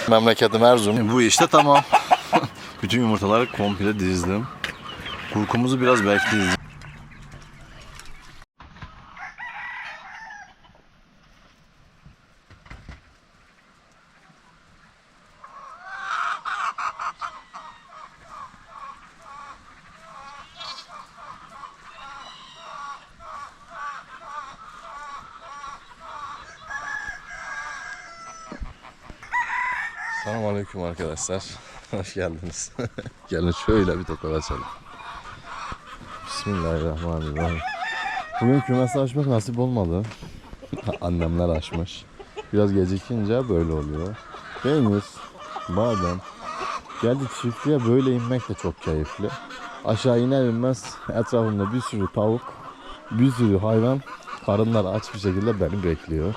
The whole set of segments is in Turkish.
Memleketim Erzurum. Bu işte tamam. Bütün yumurtaları komple dizdim. Kurkumuzu biraz bekleyeceğiz. Selamünaleyküm arkadaşlar. Hoş geldiniz. Gelin şöyle bir tokat açalım. Bismillahirrahmanirrahim. Bugün kümesi açmak nasip olmadı. Annemler açmış. Biraz gecikince böyle oluyor. Peynir, badem. Geldik çiftliğe, böyle inmek de çok keyifli. Aşağı iner inmez etrafımda bir sürü tavuk, bir sürü hayvan, karınları aç bir şekilde beni bekliyor.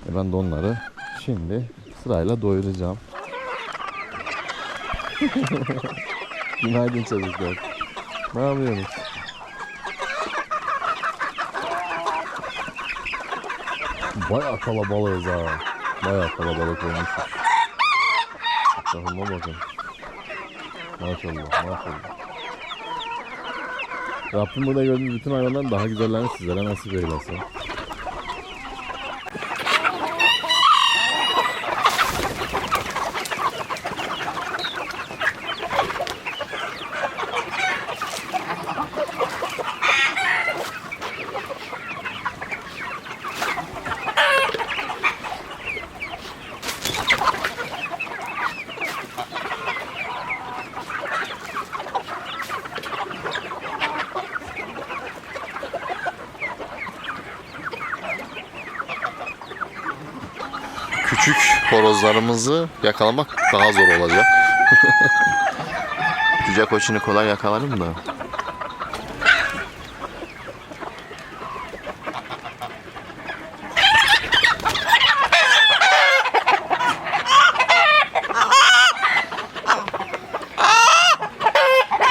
Ben de onları şimdi sırayla doyuracağım. Günaydın çocuklar. Ne yapıyorsunuz? Bayağı kalabalığız ha. Bayağı kalabalık olmuşuz. Etrafıma bakın. Maşallah, maşallah. Rabbim burada gördüğünüz bütün hayvanların daha güzellerini sizlere nasip eylesin. Küçük horozlarımızı yakalamak daha zor olacak. Cüce koçunu kolay yakalarım da.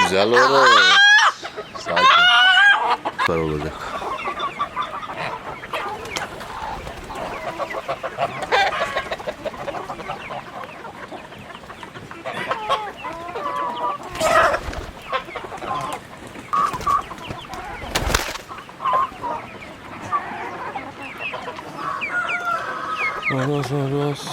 Güzel horoz. Sakin. Güzel olacak. Horoz horoz.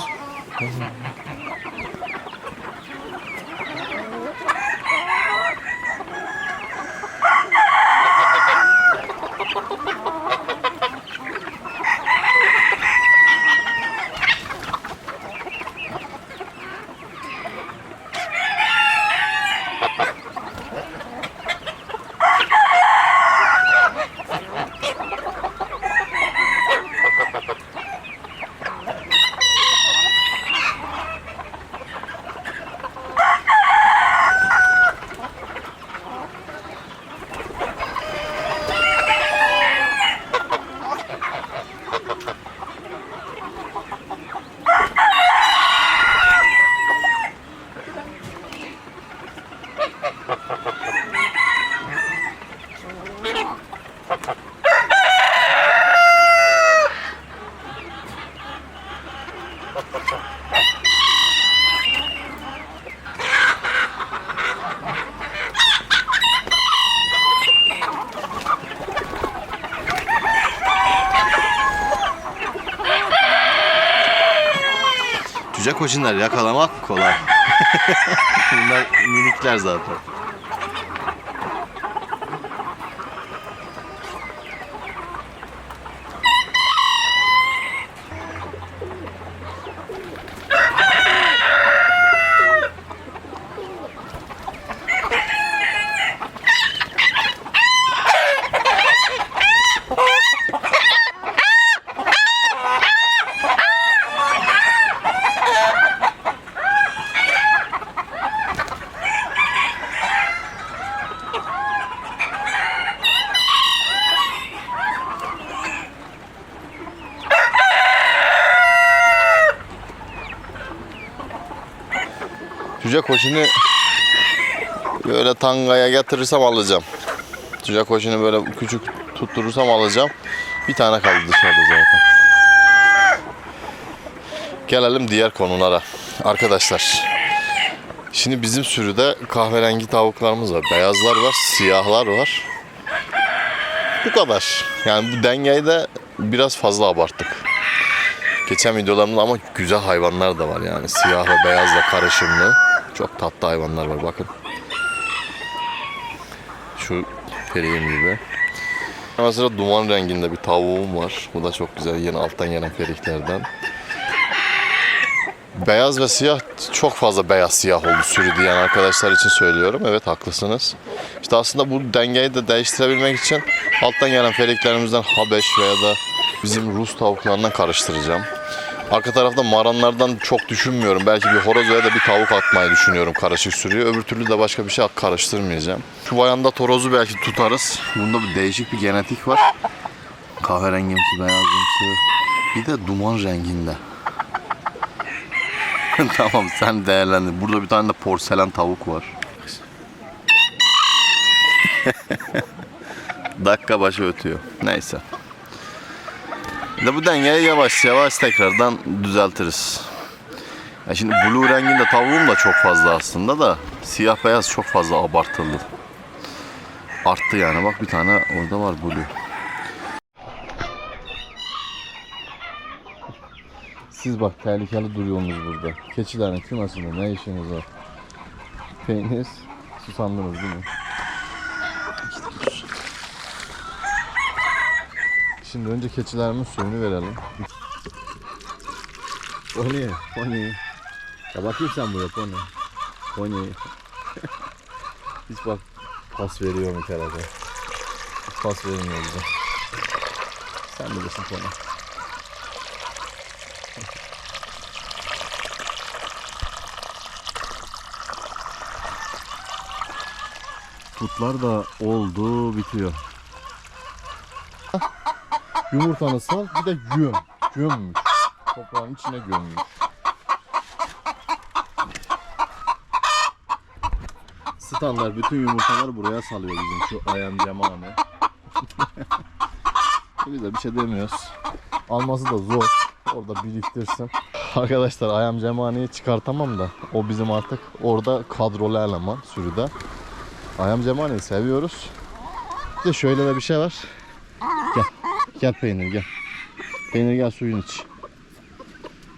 Cüce koçinleri yakalamak kolay. Bunlar minikler zaten. Cüce koçunu böyle tangaya getirirsem alacağım. Cüce koçunu böyle küçük tutturursam alacağım. Bir tane kaldı dışarıda zaten. Gelelim diğer konulara. Arkadaşlar, şimdi bizim sürüde kahverengi tavuklarımız var. Beyazlar var, siyahlar var. Bu kadar. Yani bu dengeyi de biraz fazla abarttık. Geçen videolarımda ama güzel hayvanlar da var yani. Siyah ve beyazla karışımlı. Çok tatlı hayvanlar var bakın. Şu periğim gibi. Mesela duman renginde bir tavuğum var. Bu da çok güzel. Yine alttan gelen feriklerden. Beyaz ve siyah, çok fazla beyaz siyah oldu sürü diyen arkadaşlar için söylüyorum. Evet, haklısınız. İşte aslında bu dengeyi de değiştirebilmek için alttan gelen feriklerimizden Habeş veya da bizim Rus tavuklarından karıştıracağım. Arka tarafta maranlardan çok düşünmüyorum. Belki bir horoz veya da bir tavuk atmayı düşünüyorum karışık sürüye. Öbür türlü de başka bir şey karıştırmayacağım. Şu bayanda torozu belki tutarız. Bunda bir değişik bir genetik var. Kahverengimsi, beyazımsı. Bir de duman renginde. Tamam, sen değerlendir. Burada bir tane de porselen tavuk var. Dakika başı ötüyor. Neyse. Bu dengeyi yavaş yavaş tekrardan düzeltiriz. Ya şimdi blue renginde tavuğum da çok fazla aslında da siyah beyaz çok fazla abartıldı. Arttı yani. Bak bir tane orada var blue. Siz bak tehlikeli duruyorsunuz burada. Keçilerin kümesinde ne işiniz var? Peynir, susandınız değil mi? Şimdi önce keçilerimin suyunu verelim. Pony, pony. Ya bakayım sen buraya pony. Pony. Hiç bak pas veriyor mu kerata? Hiç pas vermiyor bize. Sen bilirsin pony. Tutlar da oldu, bitiyor. Yumurtanı sal, bir de gömmüş. Toprağın içine gömmüş. Standlar bütün yumurtaları buraya salıyor bizim şu ayam cemane. Güzel, bir şey demiyoruz. Alması da zor. Orada biriktirsin. Arkadaşlar, ayam cemaneyi çıkartamam da o bizim artık orada kadrolu eleman sürüde. Ayam cemaneyi seviyoruz. Bir de şöyle de bir şey var. Gel. Gel peynir gel. Peynir gel, suyun iç.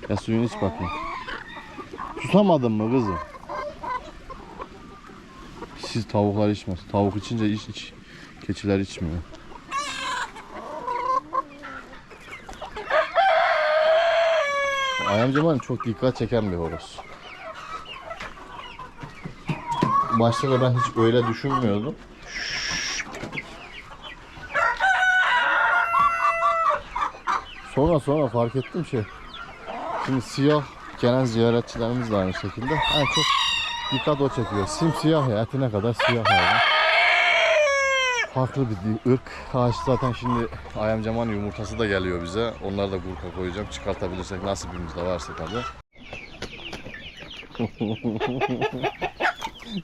Gel suyun iç bakayım. Tutamadın mı kızım? Siz tavuklar içmez. Tavuk içince iç. Keçiler içmiyor. Ayam cemani çok dikkat çeken bir horoz. Başta da ben hiç öyle düşünmüyordum. Sonra fark ettim şey. Şimdi siyah gelen ziyaretçilerimiz de aynı şekilde. Yani çok dikkat o çekiyor. Simsiyah ya, etine kadar siyah hayvan. Farklı bir ırk. Ağaç zaten şimdi ayam cemani yumurtası da geliyor bize. Onları da gurka koyacağım. Çıkartabilirsek nasibimiz de varsa tabii.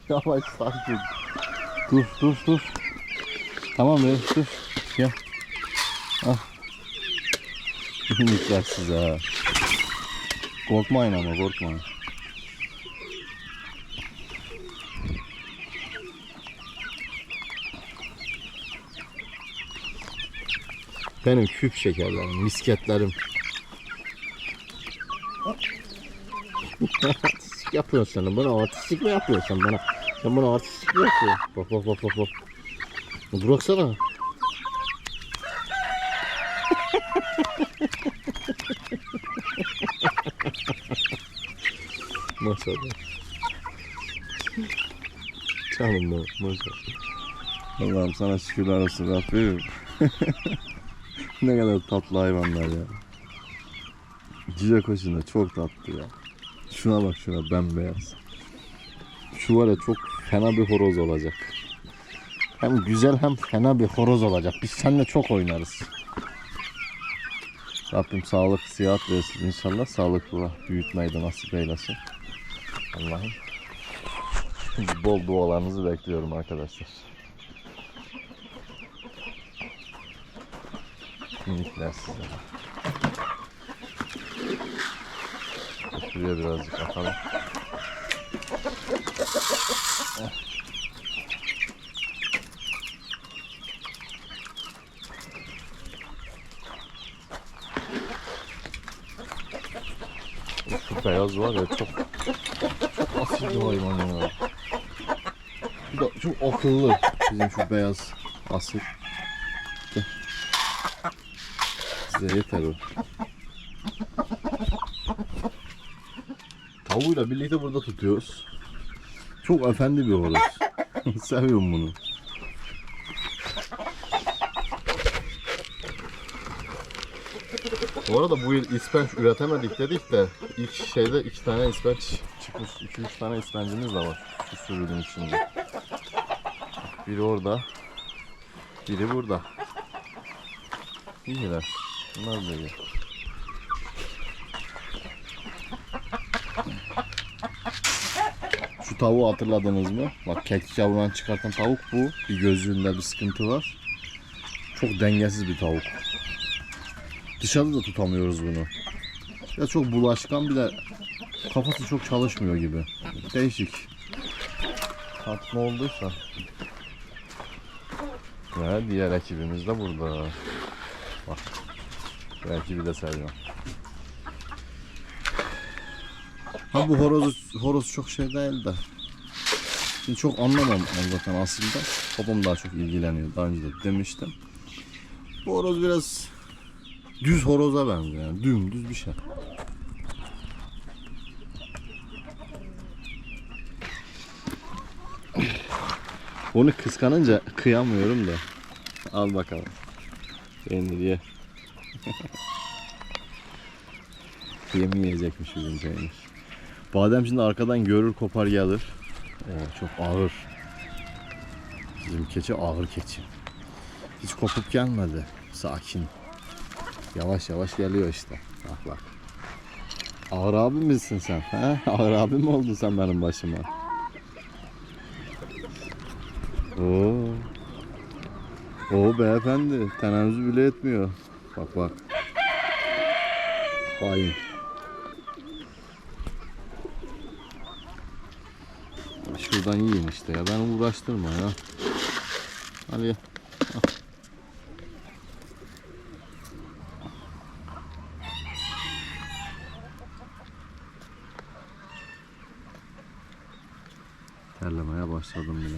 Yavaş, sakin. Dur. Tamam be, dur. Gel. Ah. Minikler size ha. Korkmayın ama, korkmayın. Benim küp şekerlerim, misketlerim. Artistik yapıyorsun sen bana, artistik mi yapıyorsun bana? Sen bana artistik mi yapıyorsun? Bak. Bıraksana. Maşallah. Canım benim, maşallah. Allah'ım sana şükürler olsun Rabbim. Ne kadar tatlı hayvanlar ya. Cice koşun da çok tatlı ya. Şuna bak, şuna bembeyaz. Şu var ya, çok fena bir horoz olacak. Hem güzel hem fena bir horoz olacak. Biz seninle çok oynarız. Rabbim sağlık, sıhhat versin inşallah. Sağlıklı büyütmeyi de nasip eylesin. Allah'ım. Bol dualarınızı bekliyorum arkadaşlar. Minikler size. Şuraya birazcık atalım. Şu beyaz var ya, çok asil bir hayvan ya. Bu da çok akıllı bizim şu beyaz asil. Gel. Size yeter o. Tavuğuyla birlikte burada tutuyoruz. Çok efendi bir horoz. Seviyorum bunu. Bu arada bu yıl ispenç üretemedik dedik de ilk şeyde 2 tane ispenç çıkmış. 2-3 tane ispencimiz de var şu sürünün içinde. Biri orada, biri burada. İyiler. Bunlar da iyi. Şu tavuğu hatırladınız mı? Bak keklik yavrularını çıkartan tavuk bu. Bir gözünde bir sıkıntı var. Çok dengesiz bir tavuk. Dışarıda da tutamıyoruz bunu. Ya çok bulaşkan, bir de kafası çok çalışmıyor gibi. Değişik. Artık ne olduysa. Ve diğer ekibimiz de burada. Bak. Bu ekibi de seviyorum. Ha bu horoz çok şey değil de. Şimdi çok anlamam zaten aslında. Babam daha çok ilgileniyor. Daha önce de demiştim. Bu horoz biraz düz horoza benziyor yani. Dümdüz bir şey. Onu kıskanınca kıyamıyorum da. Al bakalım. Peynir ye. Yemeyecekmiş bizim peynir. Badem şimdi arkadan görür, kopar gelir. Çok ağır. Bizim keçi ağır keçi. Hiç kopup gelmedi. Sakin. Yavaş yavaş geliyor işte. Bak bak. Ağır abi misin sen? He? Ağır abi mi oldun sen benim başıma? Oo. Oo beyefendi. Tenezzül bile etmiyor. Bak bak. Hain. Şuradan yiyin işte ya. Beni uğraştırma ya. Hadi ya. Terlemeye başladım bile.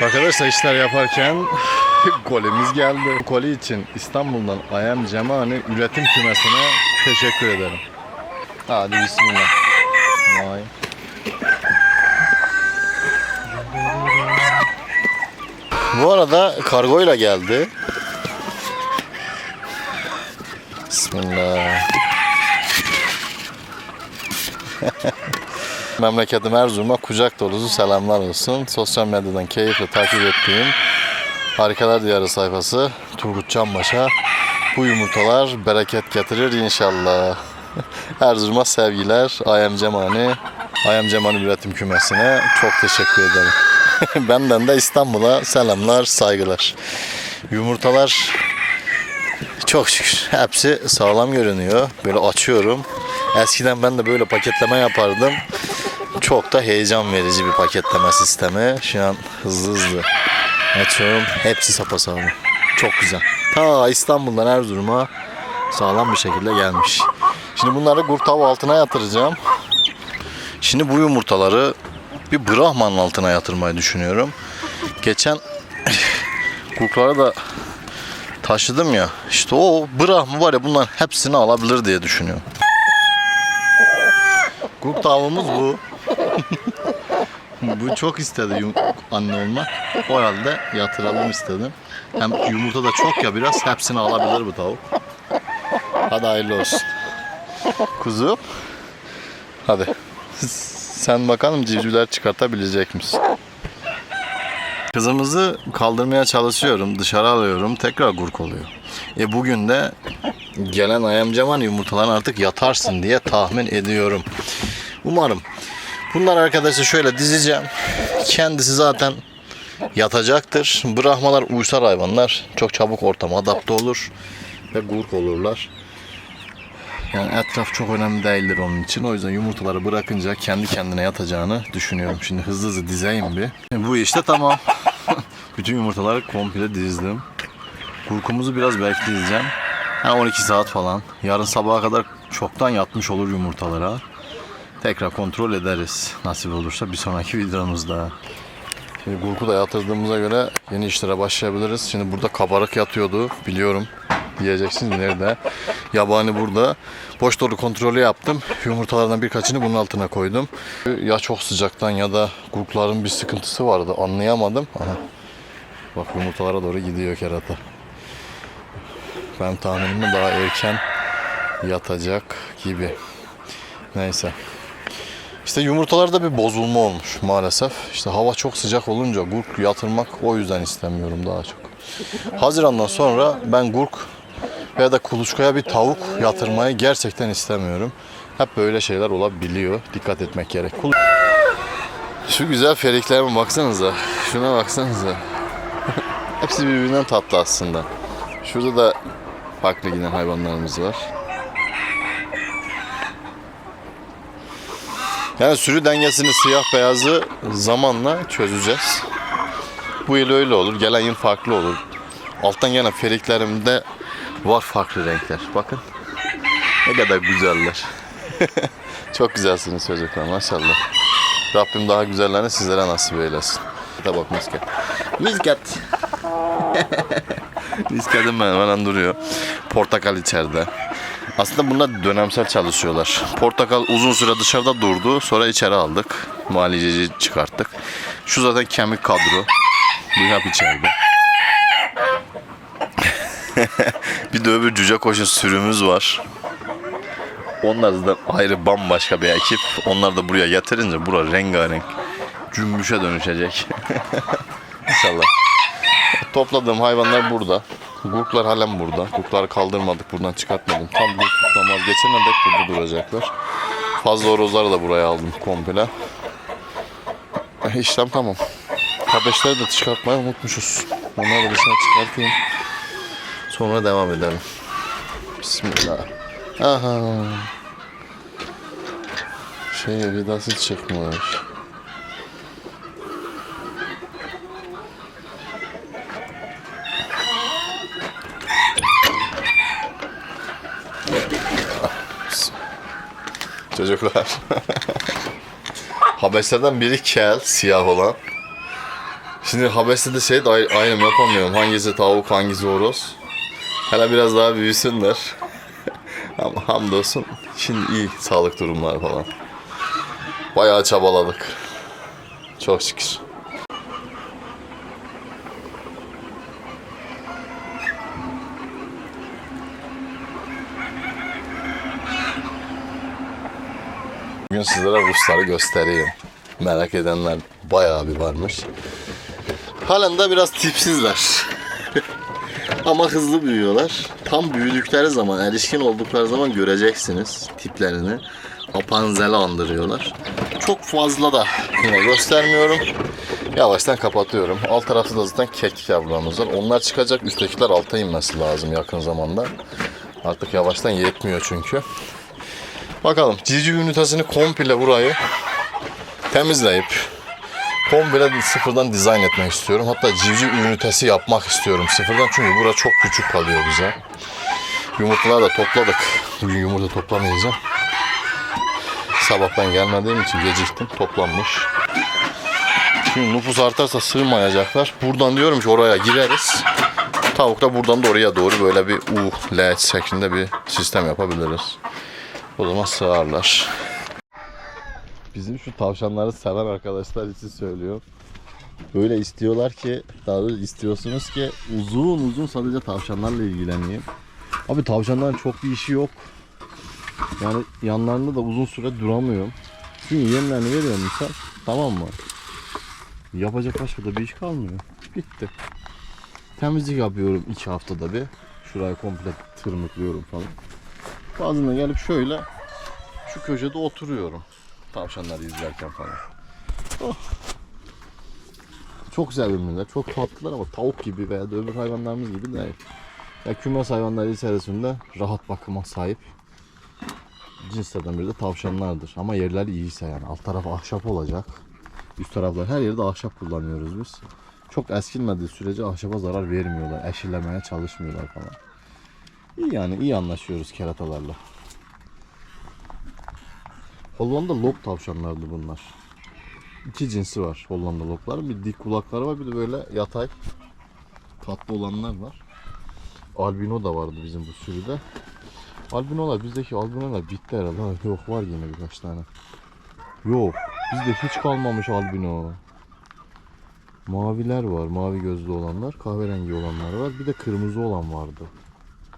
Arkadaşlar işler yaparken kolimiz geldi. Koli için İstanbul'dan Ayam Cemani Üretim Kümesi'ne teşekkür ederim. Hadi bismillah. Vay. Bu arada kargoyla geldi. Bismillah. Memleketim Erzurum'a kucak dolusu selamlar olsun. Sosyal medyadan keyifle takip ettiğim Harikalar Diyarı sayfası Turgut Canbaş'a bu yumurtalar bereket getirir inşallah. Erzurum'a sevgiler. Ayam Cemani Üretim Kümesi'ne çok teşekkür ederim. Benden de İstanbul'a selamlar, saygılar. Yumurtalar çok şükür hepsi sağlam görünüyor. Böyle açıyorum. Eskiden ben de böyle paketleme yapardım. Çok da heyecan verici bir paketleme sistemi. Şu an hızlı açıyorum. Hepsi sapasağlam. Çok güzel. Ta İstanbul'dan Erzurum'a sağlam bir şekilde gelmiş. Şimdi bunları gurtav altına yatıracağım. Şimdi bu yumurtaları bir Brahman'ın altına yatırmayı düşünüyorum. Geçen kurtları da taşıdım ya. İşte o Brahman var ya, bunların hepsini alabilir diye düşünüyorum. Gurtavımız bu. Bu çok istedi anne olmak. O halde yatıralım istedim. Hem yumurta da çok ya, biraz hepsini alabilir bu tavuk. Hadi hayırlı olsun. Kuzum. Hadi. Sen bakalım civcivler çıkartabilecek misin? Kızımızı kaldırmaya çalışıyorum. Dışarı alıyorum. Tekrar gurk oluyor. Bugün de gelen Ayam Cemani yumurtalarını artık yatarsın diye tahmin ediyorum. Umarım Bunlar arkadaşlar şöyle dizeceğim. Kendisi zaten yatacaktır. Brahmalar uysal hayvanlar. Çok çabuk ortama adapte olur ve gurk olurlar. Yani etraf çok önemli değildir onun için. O yüzden yumurtaları bırakınca kendi kendine yatacağını düşünüyorum. Şimdi hızlı dizeyim bir. Bu işte tamam. Bütün yumurtaları komple dizdim. Gurkumuzu biraz bekleyeceğim. 12 saat falan. Yarın sabaha kadar çoktan yatmış olur yumurtalara. Tekrar kontrol ederiz. Nasip olursa bir sonraki videomuzda. Şimdi gurku da yatırdığımıza göre yeni işlere başlayabiliriz. Şimdi burada kabarık yatıyordu. Biliyorum. Diyeceksiniz nerede? Yabani burada. Boş dolu kontrolü yaptım. Yumurtalardan birkaçını bunun altına koydum. Ya çok sıcaktan ya da gurkların bir sıkıntısı vardı. Anlayamadım. Aha. Bak yumurtalara doğru gidiyor kerata. Ben tahminimden daha erken yatacak gibi. Neyse. İşte yumurtalarda bir bozulma olmuş maalesef. İşte hava çok sıcak olunca gurk yatırmak o yüzden istemiyorum daha çok. Haziran'dan sonra ben gurk veya da kuluçkaya bir tavuk yatırmayı gerçekten istemiyorum. Hep böyle şeyler olabiliyor. Dikkat etmek gerek. Şu güzel feriklerime baksanıza. Şuna baksanıza. Hepsi birbirinden tatlı aslında. Şurada da farklı giden hayvanlarımız var. Yani sürü dengesini siyah beyazı zamanla çözeceğiz. Bu yıl öyle olur. Gelen yıl farklı olur. Alttan gelen feriklerimde var farklı renkler. Bakın. Ne kadar güzeller. Çok güzelsiniz çocuklar maşallah. Rabbim daha güzellerini sizlere nasip eylesin. Hadi bak misket. Misket. Misketim hemen duruyor. Portakal içeride. Aslında bunlar dönemsel çalışıyorlar. Portakal uzun süre dışarıda durdu. Sonra içeri aldık. Muhallececi çıkarttık. Şu zaten kemik kadro. Bu hep içeride. Bir de öbür cüce koşun sürümüz var. Onlar da ayrı bambaşka bir ekip. Onlar da buraya getirince bura rengarenk cümbüşe dönüşecek. İnşallah. Topladığım hayvanlar burada. Gurklar halen burada. Gurkları kaldırmadık, buradan çıkartmadım. Tam gurkluktan vazgeçene dek burada duracaklar. Fazla horozları da buraya aldım komple. İşlem tamam. Kardeşleri de çıkartmayı unutmuşuz. Onları da dışarı çıkartayım. Sonra devam edelim. Bismillah. Aha. Vidası çıkmış. Çocuklar. Habeslerden biri kel, siyah olan. Şimdi Habes'te de ayrım yapamıyorum. Hangisi tavuk, hangisi horoz. Hala biraz daha büyüsünler. Ama hamdolsun şimdi iyi sağlık durumları falan. Bayağı çabaladık. Çok şükür. Bugün sizlere Rusları göstereyim. Merak edenler bayağı bir varmış. Halen de biraz tipsizler. Ama hızlı büyüyorlar. Tam büyüdükleri zaman, erişkin oldukları zaman göreceksiniz tiplerini. Rapunzel'i andırıyorlar. Çok fazla da yine göstermiyorum. Yavaştan kapatıyorum. Alt tarafta da zaten keklik yavrularımız var. Onlar çıkacak. Üsttekiler alta inmesi lazım yakın zamanda. Artık yavaştan yetmiyor çünkü. Bakalım civciv ünitesini komple burayı temizleyip komple sıfırdan dizayn etmek istiyorum. Hatta civciv ünitesi yapmak istiyorum sıfırdan. Çünkü bura çok küçük kalıyor bize. Yumurtaları da topladık. Bugün yumurta toplamayacağım. Sabah ben gelmediğim için geciktim. Toplanmış. Şimdi nüfus artarsa sığmayacaklar. Buradan diyorum ki oraya gireriz. Tavuk da buradan da oraya doğru böyle bir L şeklinde bir sistem yapabiliriz. O zaman sığarlar. Bizim şu tavşanları seven arkadaşlar için söylüyorum. Böyle istiyorlar ki, daha doğrusu istiyorsunuz ki uzun sadece tavşanlarla ilgileneyim. Abi tavşanların çok bir işi yok. Yani yanlarında da uzun süre duramıyorum. Çünkü yemlerini veriyorum misal. Tamam mı? Yapacak başka da bir iş kalmıyor. Bitti. Temizlik yapıyorum 2 haftada bir. Şurayı komple tırmıklıyorum falan. Bazen gelip şöyle şu köşede oturuyorum. Tavşanları izlerken falan. Oh. Çok sevimliler, çok tatlılar ama tavuk gibi veya da öbür hayvanlarımız gibi değil. Ya kümes hayvanları içerisinde rahat bakıma sahip cinslerden biri de tavşanlardır. Ama yerleri iyiyse yani alt taraf ahşap olacak. Üst taraflar her yerde ahşap kullanıyoruz biz. Çok eskilmediği sürece ahşaba zarar vermiyorlar. Eşilemeye çalışmıyorlar falan. İyi yani iyi anlaşıyoruz keratalarla. Hollanda lop tavşanlardı bunlar. İki cinsi var Hollanda lopların. Bir dik kulakları var bir de böyle yatay tatlı olanlar var. Albino da vardı bizim bu sürüde. Albinolar bizdeki albinolar bitti herhalde. Yok var yine birkaç tane. Yok bizde hiç kalmamış albino. Maviler var, mavi gözlü olanlar, kahverengi olanlar var. Bir de kırmızı olan vardı.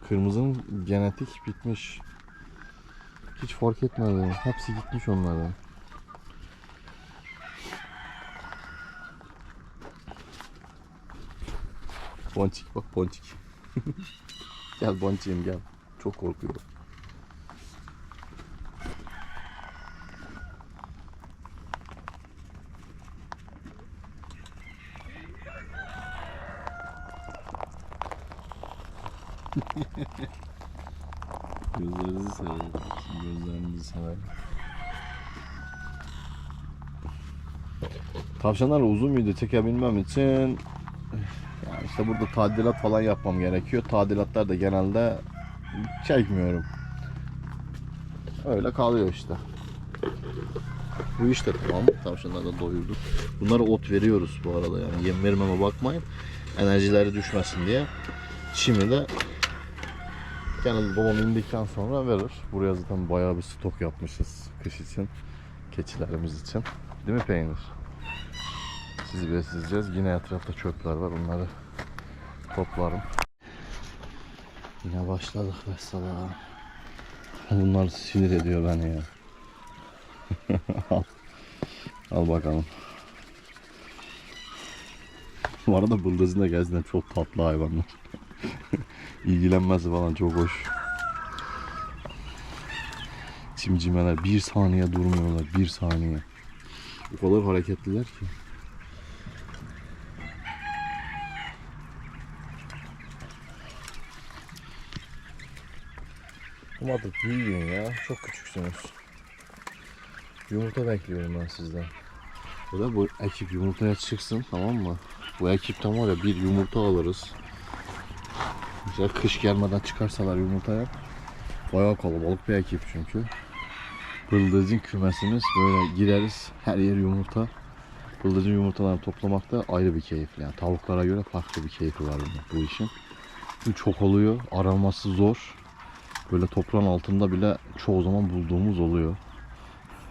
Kırmızının genetik bitmiş. Hiç fark etmedim. Hepsi gitmiş onların. Ponçik bak ponçik. Gel ponçiğim gel. Çok korkuyorum. Gözlerinizi severim. Gözlerinizi severim. Tavşanlarla uzun video çekebilmem için yani işte burada tadilat falan yapmam gerekiyor. Tadilatlar da genelde çekmiyorum. Öyle kalıyor işte. Bu işte tamam. Tavşanları da doyurduk. Bunlara ot veriyoruz bu arada yani yem vermeme bakmayın. Enerjileri düşmesin diye. Şimdi de genelde babam indikten sonra verir. Buraya zaten bayağı bir stok yapmışız kış için. Keçilerimiz için. Değil mi peynir? Sizi besleyeceğiz. Yine etrafta çöpler var. Onları toplarım. Yine başladık mesela. Bunlar sinir ediyor beni ya. Al. Al bakalım. Bu arada bıldızın da gerçekten çok tatlı hayvanlar. İlgilenmesi falan çok hoş. Cimcimeler bir saniye durmuyorlar. Bir saniye. O kadar hareketliler ki. Ama artık büyüyün ya. Çok küçüksünüz. Yumurta bekliyorum ben sizden. Burada bu ekip yumurtaya çıksın tamam mı? Bu ekipten var ya bir yumurta alırız. Mesela kış gelmeden çıkarsalar yumurtaya. Bayağı kalabalık bir ekip çünkü. Bıldırcın kümesimiz böyle gireriz her yer yumurta. Bıldırcın yumurtalarını toplamak da ayrı bir keyif yani. Tavuklara göre farklı bir keyfi var bu işin. Çünkü çok oluyor. Araması zor. Böyle toprağın altında bile çoğu zaman bulduğumuz oluyor.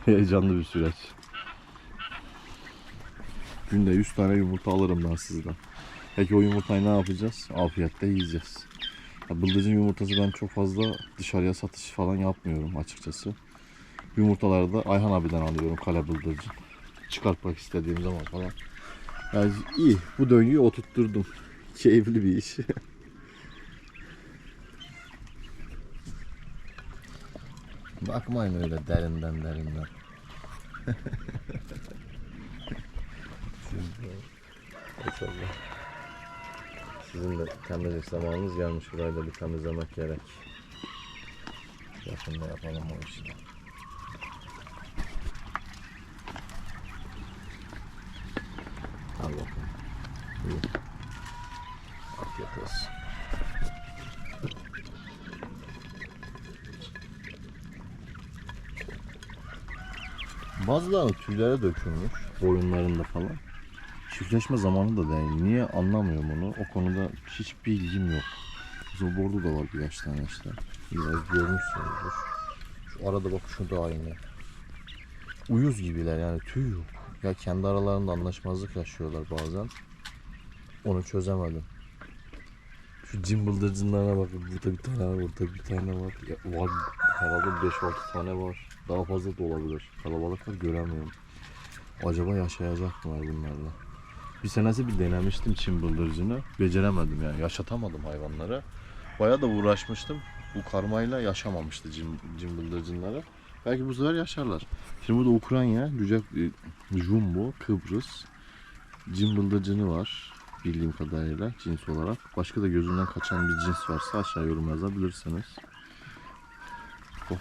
Heyecanlı bir süreç. Günde 100 tane yumurta alırım ben sizden. Peki o yumurtayı ne yapacağız? Afiyetle yiyeceğiz. Ya bıldırcın yumurtası ben çok fazla dışarıya satış falan yapmıyorum açıkçası. Yumurtaları da Ayhan abiden alıyorum kale bıldırcın. Çıkartmak istediğim zaman falan. Yani iyi bu döngüyü oturtturdum. Keyifli bir iş. Bakmayın öyle derinden. Sizin de temizlik zamanınız gelmiş. Burayı da bir temizlemek gerek. Yakında yapalım o işi. Al bakalım. İyi. Afiyet olsun. Bazıları tüylere dökülmüş. Boyunlarında falan. Çiftleşme zamanı da değil. Niye anlamıyorum onu. O konuda hiçbir bilgim yok. Bizim bordu da var birkaç tane işte. Biraz görmüşsünüzdür. Şu arada bak şu da aynı. Uyuz gibiler yani tüy yok. Ya kendi aralarında anlaşmazlık yaşıyorlar bazen. Onu çözemedim. Şu cin bıldırcınlarına bakın. Burada bir tane var, burada bir tane var. Ya, var herhalde 5-6 tane var. Daha fazla da olabilir. Kalabalıklar göremiyorum. Acaba yaşayacak mılar bunlarla? Bir senesi bir denemiştim Çin bıldırcını. Beceremedim yani. Yaşatamadım hayvanları. Bayağı da uğraşmıştım. Bu karmayla yaşamamıştı cin bıldırcınları. Belki bu sefer yaşarlar. Şimdi burada Ukrayna, Cüce, Jumbo, Kıbrıs, Cımbıldacını var. Bildiğim kadarıyla cins olarak. Başka da gözünden kaçan bir cins varsa aşağı yorum yazabilirsiniz. Oh.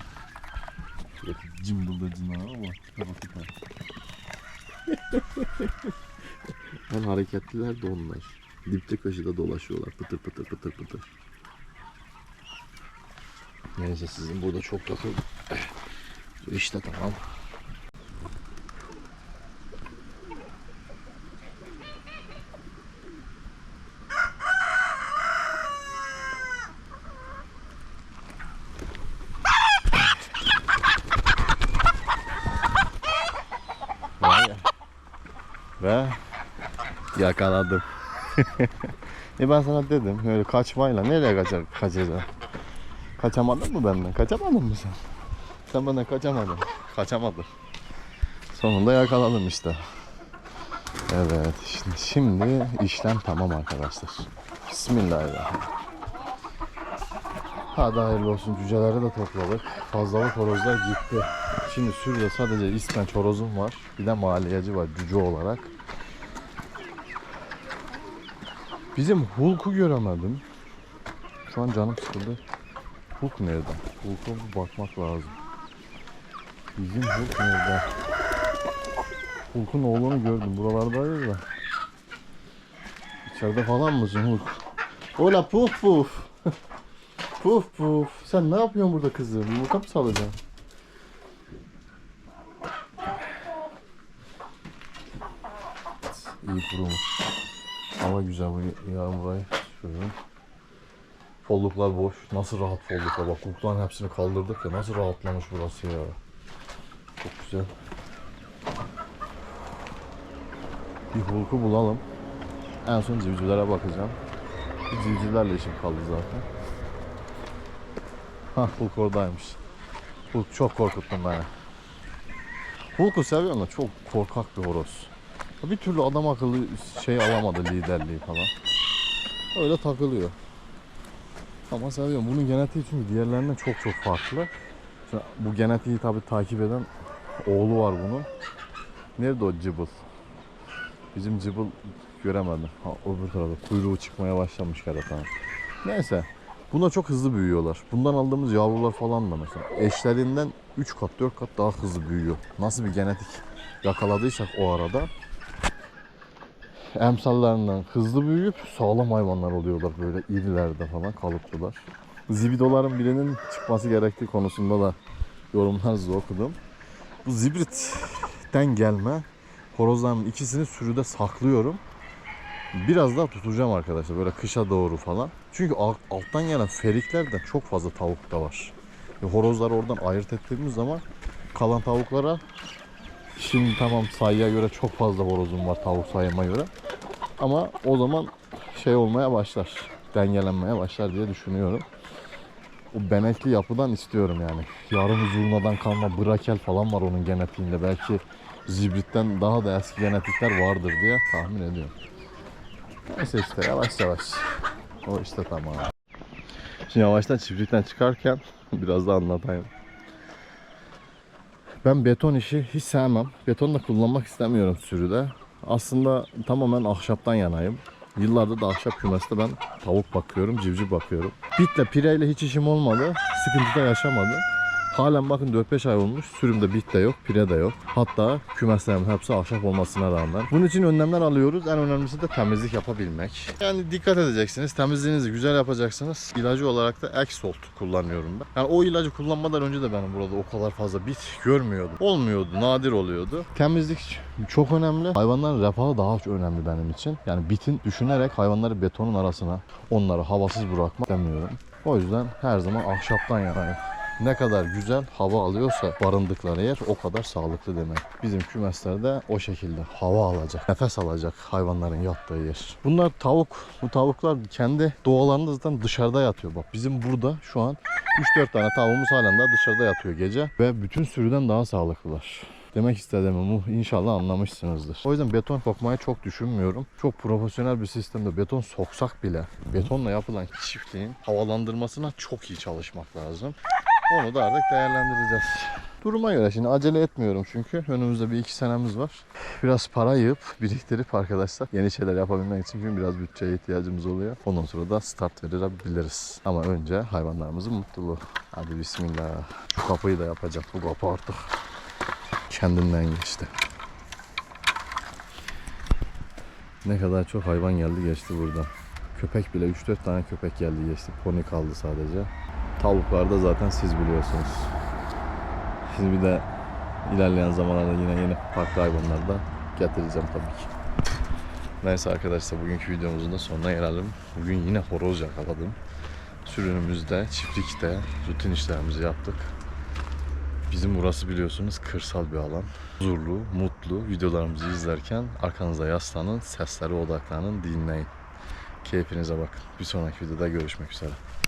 Cımbıldacını ama en hareketliler de onlar. Dipte kaşıda dolaşıyorlar. Pıtır pıtır pıtır pıtır. Neyse sizin burada çok takıl. İşte tamam. Ve yakaladım. Ben sana dedim öyle kaçmayla nereye kaçacaksın? Kaçamadın mı benden? Kaçamadın mı sen? Sen benden kaçamadın. Kaçamadın. Sonunda yakaladım işte. Evet şimdi işlem tamam arkadaşlar. Bismillahirrahmanirrahim. Hadi hayırlı olsun, cüceleri de topladık. Fazlalık horozlar gitti. Şimdi sürüde sadece İspenç horozum var. Bir de maliyeci var cüce olarak. Bizim Hulk'u göremedim. Şu an canım sıkıldı. Hulk nerede? Hulk'a bakmak lazım. Bizim Hulk nerede? Hulk'un oğlunu gördüm. Buralardayız da. İçeride falan mısın Hulk? Ola puf puf. Puf puf. Sen ne yapıyorsun burada kızım? Yumurta mı salacaksın? İyi kurumuş. Hava güzel bu yağmurayı. Şöyle. Folluklar boş. Nasıl rahat folluklar. Bak Hulk'ların hepsini kaldırdık ya. Nasıl rahatlamış burası ya. Çok güzel. Bir Hulk'u bulalım. En son civcivlere bakacağım. Bir civcivlerle işim kaldı zaten. Hah Hulk oradaymış. Hulk çok korkuttun beni. Hulk'u seviyorum da çok korkak bir horoz. Bir türlü adam akıllı şey alamadı, liderliği falan. Öyle takılıyor. Ama seviyorum. Bunun genetiği çünkü diğerlerinden çok farklı. Şimdi bu genetiği tabi takip eden oğlu var bunun. Nerede o cıbıl? Bizim cıbıl göremedim. Ha, öbür tarafta kuyruğu çıkmaya başlamış keratan. Neyse. Bunlar çok hızlı büyüyorlar. Bundan aldığımız yavrular falan da mesela eşlerinden 3 kat 4 kat daha hızlı büyüyor. Nasıl bir genetik yakaladıysak o arada emsallarından hızlı büyüyüp sağlam hayvanlar oluyorlar, böyle irilerde falan kalıplılar. Zibidoların birinin çıkması gerektiği konusunda da yorumlarınızı okudum. Bu zibritten gelme horozların ikisini sürüde saklıyorum. Biraz daha tutacağım arkadaşlar böyle kışa doğru falan. Çünkü alttan gelen feriklerden çok fazla tavuk da var. Horozları oradan ayırt ettiğimiz zaman kalan tavuklara, şimdi tamam sayıya göre çok fazla horozum var tavuk sayıma göre. Ama o zaman şey olmaya başlar, dengelenmeye başlar diye düşünüyorum. O benekli yapıdan istiyorum yani. Yarım zurnadan kalma brakel falan var onun genetiğinde. Belki zibritten daha da eski genetikler vardır diye tahmin ediyorum. Neyse işte yavaş yavaş. O işte tamam. Şimdi yavaştan çiftlikten çıkarken biraz da anlatayım. Ben beton işi hiç sevmem. Beton da kullanmak istemiyorum sürüde. Aslında tamamen ahşaptan yanayım. Yıllardır da ahşap kümeste ben tavuk bakıyorum, civciv bakıyorum. Bitle, pireyle hiç işim olmadı. Sıkıntı da yaşamadım. Halen bakın 4-5 ay olmuş. Sürümde bit de yok, pire de yok. Hatta kümeslerim hepsi ahşap olmasına rağmen. Bunun için önlemler alıyoruz. En önemlisi de temizlik yapabilmek. Yani dikkat edeceksiniz. Temizliğinizi güzel yapacaksınız. İlacı olarak da Exalt kullanıyorum ben. Yani o ilacı kullanmadan önce de benim burada o kadar fazla bit görmüyordum. Olmuyordu, nadir oluyordu. Temizlik çok önemli. Hayvanların refahı daha önemli benim için. Yani bitin düşünerek hayvanları betonun arasına, onları havasız bırakmak demiyorum. O yüzden her zaman ahşaptan yanayım. Ne kadar güzel hava alıyorsa barındıkları yer o kadar sağlıklı demek. Bizim kümeslerde o şekilde hava alacak, nefes alacak hayvanların yattığı yer. Bunlar tavuk. Bu tavuklar kendi doğalarında zaten dışarıda yatıyor. Bak bizim burada şu an 3-4 tane tavuğumuz halen daha dışarıda yatıyor gece. Ve bütün sürüden daha sağlıklılar. Demek istediğimi inşallah anlamışsınızdır. O yüzden beton sokmayı çok düşünmüyorum. Çok profesyonel bir sistemde beton soksak bile betonla yapılan çiftliğin havalandırmasına çok iyi çalışmak lazım. Onu da artık değerlendireceğiz. Duruma göre şimdi acele etmiyorum çünkü önümüzde bir 2 senemiz var. Biraz para yığıp biriktirip arkadaşlar yeni şeyler yapabilmek için çünkü biraz bütçeye ihtiyacımız oluyor. Ondan sonra da start verebiliriz. Ama önce hayvanlarımızın mutluluğu. Hadi bismillah. Şu kapıyı da yapacak. Bu kapı artık kendinden geçti. Ne kadar çok hayvan geldi geçti buradan. Köpek bile 3-4 tane köpek geldi geçti. Pony kaldı sadece. Tavuklarda zaten siz biliyorsunuz. Şimdi bir de ilerleyen zamanlarda yine yeni farklı hayvanlar da getireceğim tabii ki. Neyse arkadaşlar bugünkü videomuzun da sonuna gelelim. Bugün yine horoz yakaladım. Sürünümüzde, çiftlikte rutin işlerimizi yaptık. Bizim burası biliyorsunuz kırsal bir alan. Huzurlu, mutlu videolarımızı izlerken arkanıza yaslanın, seslere odaklanın, dinleyin. Keyfinize bakın. Bir sonraki videoda görüşmek üzere.